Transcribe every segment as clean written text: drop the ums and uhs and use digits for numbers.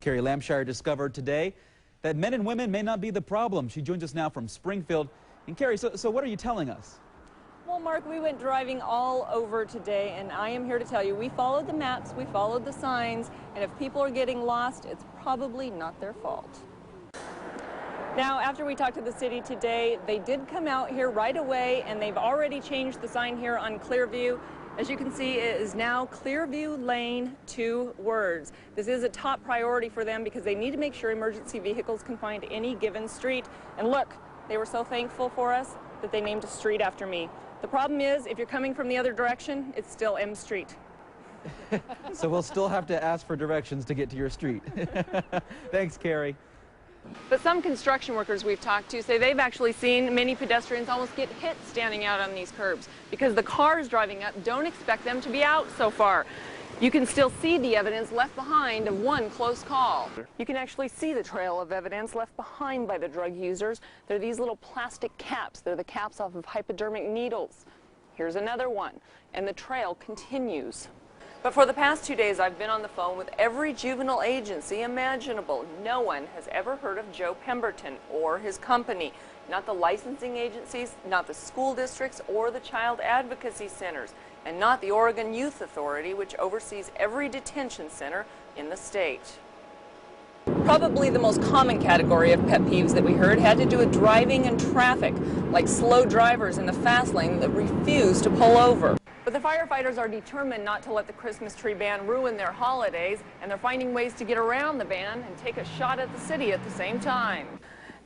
Cari Lampshire discovered today that men and women may not be the problem. She joins us now from Springfield. And Cari, so what are you telling us? Well, Mark, we went driving all over today, and I am here to tell you we followed the maps, we followed the signs, and if people are getting lost, it's probably not their fault. Now, after we talked to the city today, they did come out here right away, and they've already changed the sign here on Clearview. As you can see, it is now Clearview Lane, 2 words. This is a top priority for them because they need to make sure emergency vehicles can find any given street. And look, they were so thankful for us that they named a street after me. The problem is, if you're coming from the other direction, it's still M Street. So we'll still have to ask for directions to get to your street. Thanks, Cari. But some construction workers we've talked to say they've actually seen many pedestrians almost get hit standing out on these curbs because the cars driving up don't expect them to be out so far. You can still see the evidence left behind of one close call. You can actually see the trail of evidence left behind by the drug users. They're these little plastic caps. They're the caps off of hypodermic needles. Here's another one, and the trail continues. But for the past 2 days, I've been on the phone with every juvenile agency imaginable. No one has ever heard of Joe Pemberton or his company. Not the licensing agencies, not the school districts, or the child advocacy centers, and not the Oregon Youth Authority, which oversees every detention center in the state. Probably the most common category of pet peeves that we heard had to do with driving and traffic, like slow drivers in the fast lane that refuse to pull over. But the firefighters are determined not to let the Christmas tree ban ruin their holidays, and they're finding ways to get around the ban and take a shot at the city at the same time.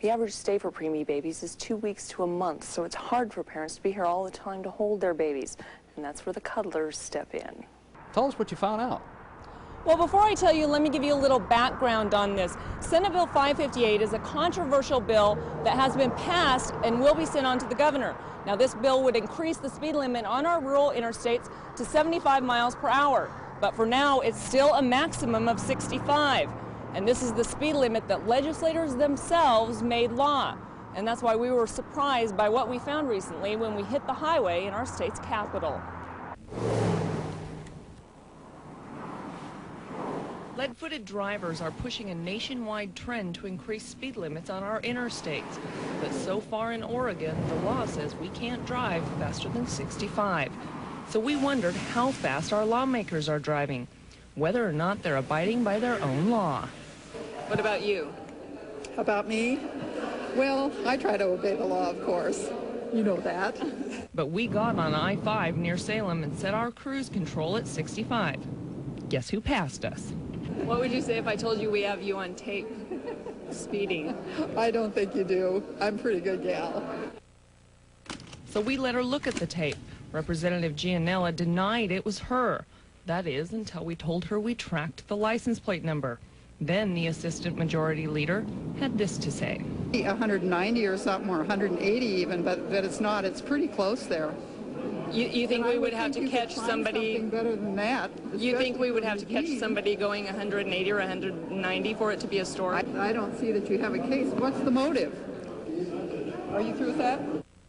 The average stay for preemie babies is 2 weeks to a month, so it's hard for parents to be here all the time to hold their babies, and that's where the cuddlers step in. Tell us what you found out. Well, before I tell you, let me give you a little background on this. Senate Bill 558 is a controversial bill that has been passed and will be sent on to the governor. Now, this bill would increase the speed limit on our rural interstates to 75 miles per hour. But for now, it's still a maximum of 65. And this is the speed limit that legislators themselves made law. And that's why we were surprised by what we found recently when we hit the highway in our state's capital. Lead-footed drivers are pushing a nationwide trend to increase speed limits on our interstates. But so far in Oregon, the law says we can't drive faster than 65. So we wondered how fast our lawmakers are driving, whether or not they're abiding by their own law. What about you? About me? Well, I try to obey the law, of course. You know that. But we got on I-5 near Salem and set our cruise control at 65. Guess who passed us? What would you say if I told you we have you on tape speeding? I don't think you do. I'm a pretty good gal. So we let her look at the tape. Representative Gianella denied it was her. That is, until we told her we tracked the license plate number. Then the assistant majority leader had this to say. 190 or something, or 180 even, but it's not. It's pretty close there. You think we would have to catch somebody better than that? You think we would have to catch somebody going 180 or 190 for it to be a story? I don't see that you have a case. What's the motive? Are you through with that?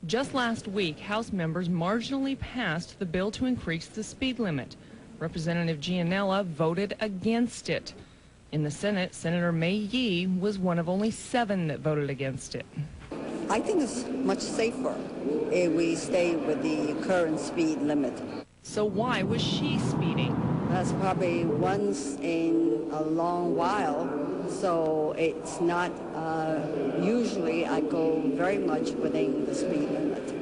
Just last week, House members marginally passed the bill to increase the speed limit. Representative Gianella voted against it. In the Senate, Senator May Yee was one of only 7 that voted against it. I think it's much safer if we stay with the current speed limit. So why was she speeding? That's probably once in a long while, so it's not, usually I go very much within the speed limit.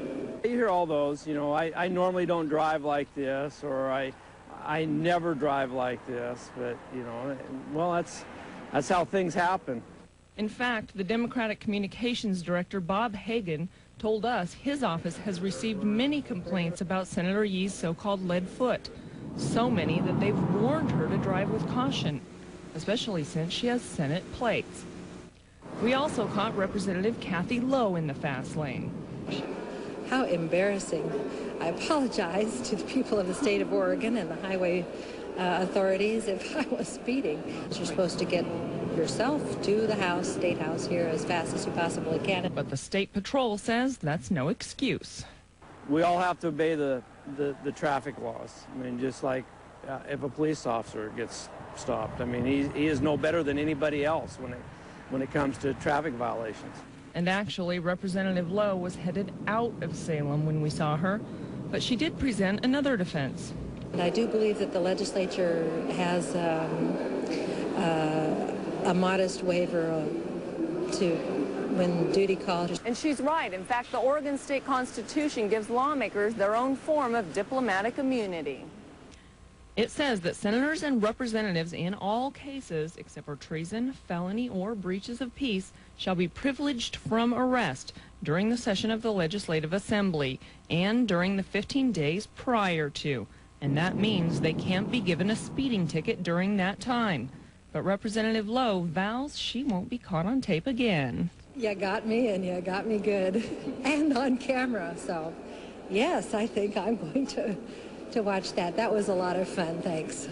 You hear all those, you know, I normally don't drive like this, or I never drive like this, but, you know, well, that's how things happen. In fact, the Democratic Communications Director, Bob Hagan, told us his office has received many complaints about Senator Yee's so-called lead foot. So many that they've warned her to drive with caution, especially since she has Senate plates. We also caught Representative Kathy Lowe in the fast lane. How embarrassing. I apologize to the people of the state of Oregon and the highway authorities if I was speeding. You're supposed to get yourself to the state house here as fast as you possibly can. But the state patrol says that's no excuse. We all have to obey the traffic laws. I mean, just like if a police officer gets stopped. I mean, he is no better than anybody else when it comes to traffic violations. And actually, Representative Lowe was headed out of Salem when we saw her, but she did present another defense. And I do believe that the legislature has a modest waiver to when duty calls. And she's right. In fact, the Oregon State Constitution gives lawmakers their own form of diplomatic immunity. It says that senators and representatives in all cases, except for treason, felony, or breaches of peace, shall be privileged from arrest during the session of the Legislative Assembly and during the 15 days prior to. And that means they can't be given a speeding ticket during that time. But Representative Lowe vows she won't be caught on tape again. You got me, and you got me good, and on camera. So, yes, I think I'm going to watch that. That was a lot of fun. Thanks.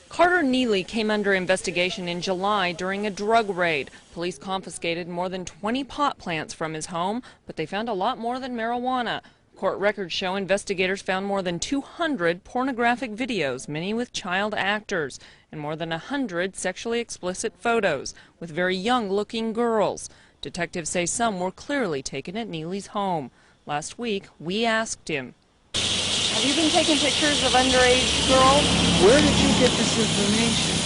Carter Neely came under investigation in July during a drug raid. Police confiscated more than 20 pot plants from his home, but they found a lot more than marijuana. Court records show investigators found more than 200 pornographic videos, many with child actors, and more than 100 sexually explicit photos with very young-looking girls. Detectives say some were clearly taken at Neely's home. Last week, we asked him, "Have you been taking pictures of underage girls?" Where did you get this information?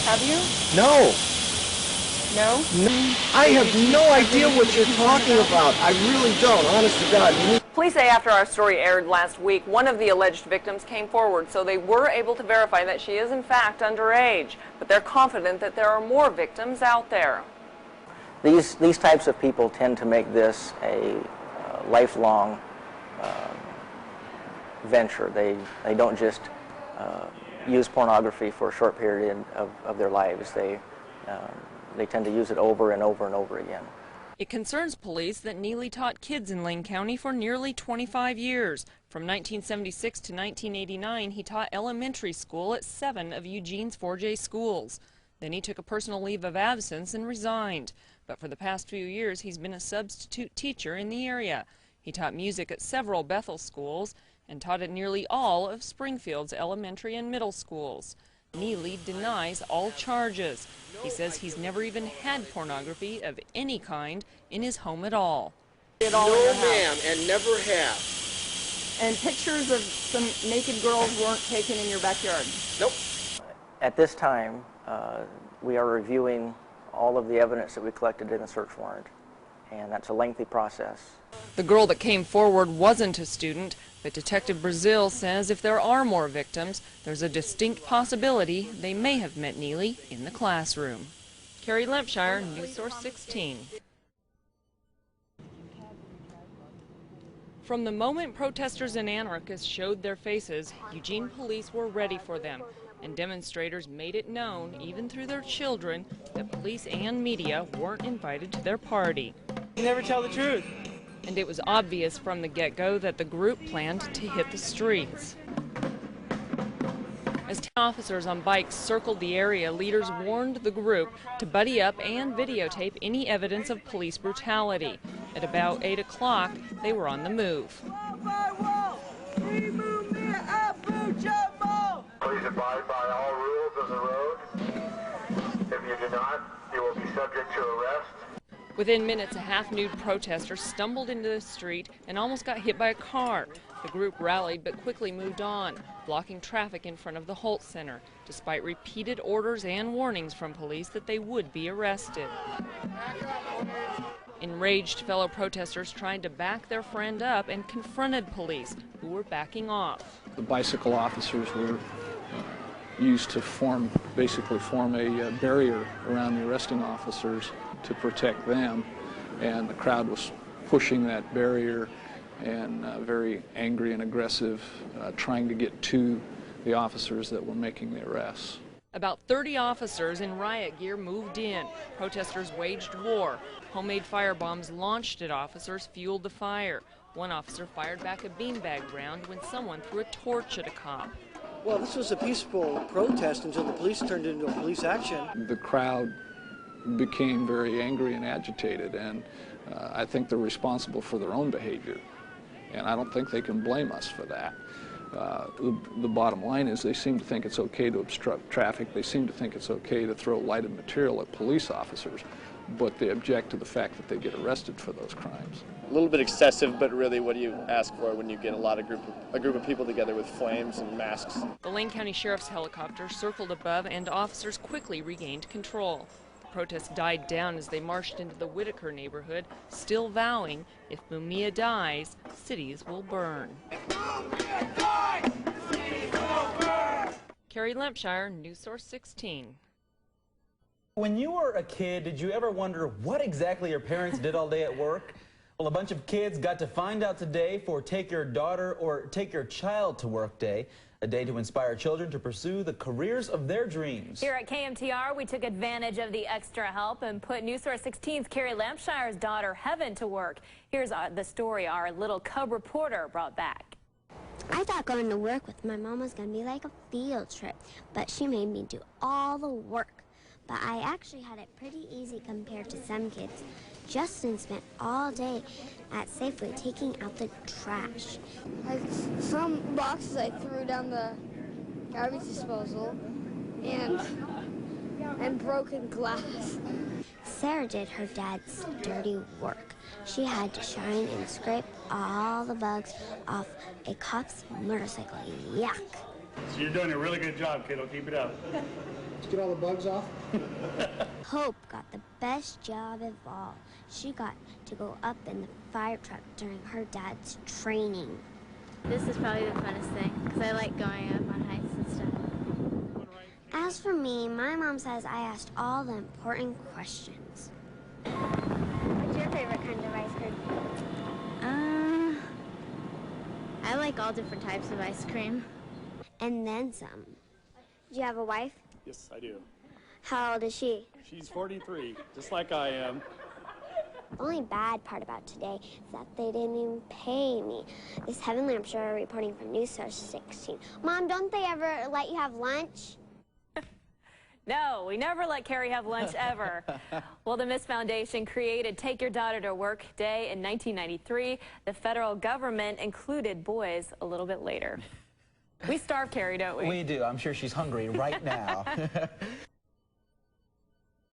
Have you? No. No? No. I have no idea what you're talking about. I really don't, honest to God. Police say after our story aired last week, one of the alleged victims came forward, so they were able to verify that she is in fact underage. But they're confident that there are more victims out there. These types of people tend to make this a lifelong venture. They don't just use pornography for a short period of their lives. They tend to use it over and over and over again. It concerns police that Neely taught kids in Lane County for nearly 25 years. From 1976 to 1989, he taught elementary school at 7 of Eugene's 4J schools. Then he took a personal leave of absence and resigned. But for the past few years, he's been a substitute teacher in the area. He taught music at several Bethel schools and taught at nearly all of Springfield's elementary and middle schools. Neely denies all charges. He says he's never even had pornography of any kind in his home at all. No, ma'am, and never have. And pictures of some naked girls weren't taken in your backyard? Nope. At this time, we are reviewing all of the evidence that we collected in the search warrant, and that's a lengthy process. The girl that came forward wasn't a student, but Detective Brazil says if there are more victims, there's a distinct possibility they may have met Neely in the classroom. Cari Lampshire, News Source 16. From the moment protesters and anarchists showed their faces, Eugene police were ready for them, and demonstrators made it known, even through their children, that police and media weren't invited to their party. You never tell the truth. And it was obvious from the get-go that the group planned to hit the streets. As 10 officers on bikes circled the area, leaders warned the group to buddy up and videotape any evidence of police brutality. At about 8 o'clock, they were on the move. Please abide by all rules of the road. If you do not, you will be subject to arrest. Within minutes, a half-nude protester stumbled into the street and almost got hit by a car. The group rallied but quickly moved on, blocking traffic in front of the Holt Center, despite repeated orders and warnings from police that they would be arrested. Enraged fellow protesters tried to back their friend up and confronted police, who were backing off. The bicycle officers were used to basically form a barrier around the arresting officers to protect them, and the crowd was pushing that barrier and very angry and aggressive, trying to get to the officers that were making the arrests. About 30 officers in riot gear moved in. Protesters waged war. Homemade firebombs launched at officers fueled the fire. One officer fired back a beanbag round when someone threw a torch at a cop. Well, this was a peaceful protest until the police turned into a police action. The crowd became very angry and agitated, and I think they're responsible for their own behavior, and I don't think they can blame us for that. The bottom line is they seem to think it's okay to obstruct traffic. They seem to think it's okay to throw lighted material at police officers, but they object to the fact that they get arrested for those crimes. A little bit excessive, but really what do you ask for when you get a group of people together with flames and masks? The Lane County Sheriff's helicopter circled above and officers quickly regained control. The protest died down as they marched into the Whitaker neighborhood, still vowing, if Mumia dies, cities will burn. Cari Lampshire, News Source 16. When you were a kid, did you ever wonder what exactly your parents did all day at work? Well, a bunch of kids got to find out today for Take Your Daughter or Take Your Child to Work Day, a day to inspire children to pursue the careers of their dreams. Here at KMTR, we took advantage of the extra help and put News Source 16's Cari Lampshire's daughter, Heaven, to work. Here's the story our little cub reporter brought back. I thought going to work with my mom was going to be like a field trip, but she made me do all the work. But I actually had it pretty easy compared to some kids. Justin spent all day at Safeway taking out the trash. Some boxes I threw down the garbage disposal and broken glass. Sarah did her dad's dirty work. She had to shine and scrape all the bugs off a cop's motorcycle. Yuck. So you're doing a really good job, kiddo. Keep it up. Did you get all the bugs off? Hope got the best job of all. She got to go up in the fire truck during her dad's training. This is probably the funnest thing, because I like going up on heights and stuff. As for me, my mom says I asked all the important questions. What's your favorite kind of ice cream? I like all different types of ice cream. And then some. Do you have a wife? Yes, I do. How old is she? She's 43, just like I am. The only bad part about today is that they didn't even pay me. This is Heaven Lampshire reporting for News Source 16. Mom, don't they ever let you have lunch? No, we never let Cari have lunch ever. Well, the Miss Foundation created Take Your Daughter to Work Day in 1993. The federal government included boys a little bit later. We starve Cari, don't we? We do. I'm sure she's hungry right now.